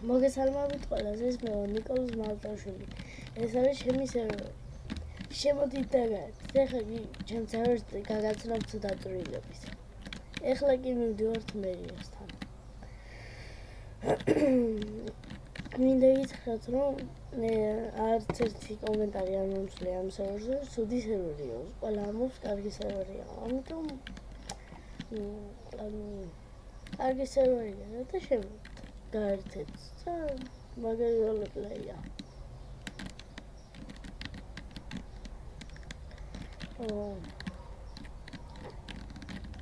მოგესალმებით ყველას, ეს მე ვარ ნიკოლოზ მალტაშვილი. ეს არის ჩემი სერვერი. შემოდით და გაერთით. ეხლა კი ჩემ სერვერზე გაგაცნობთ დაწვრილების. ეხლა კი მივდივართ მერიასთან. მინდა გითხრათ, რომ არც ერთი კომენტარი არ მომწია ამ სერვერზე, ცუდი სერვერია. ყველა ამბობს, კარგი სერვერია. ამიტომ კარგი სერვერია და შემოდით გაერთეთ და მაგარი როლეპლეია.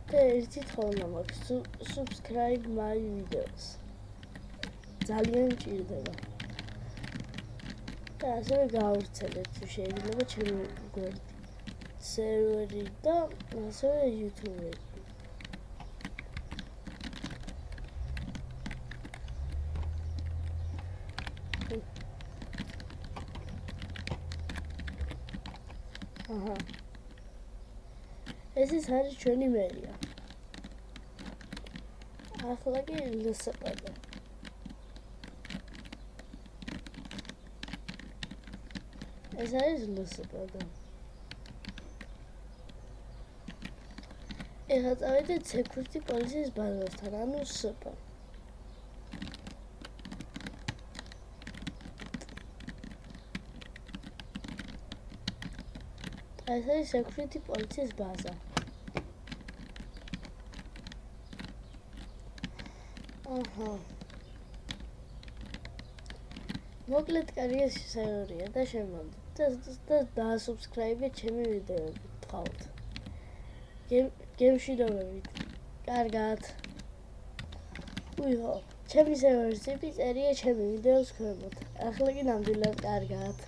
და ერთი თხოვნა მაქვს, subscribe my videos. ძალიან მჭირდება. და ასევე გაავრცელეთ თუ შეიძლება ჩემი გვერდი, სერვერი და ასევე YouTube-ი. ეს არის ჩვენი მერია. ახლა კი ლსპდ. ეს არის ლსპდ. ეხლა წავიდეთ security police-ის ბაზასთან, ანუ SP. ეს არის security police-ის ბაზა. მოკლედ კარგი სერვერია და შემოდით და დაასუბსკრაიბეთ ჩემი ვიდეოები, გთხოვთ. გემშვიდობებით. კარგად. უიჰო, ჩემი სერვერის ტიპი წერია ჩემი ვიდეოს ქვემოთ. ახლა კი ნამდვილად კარგად.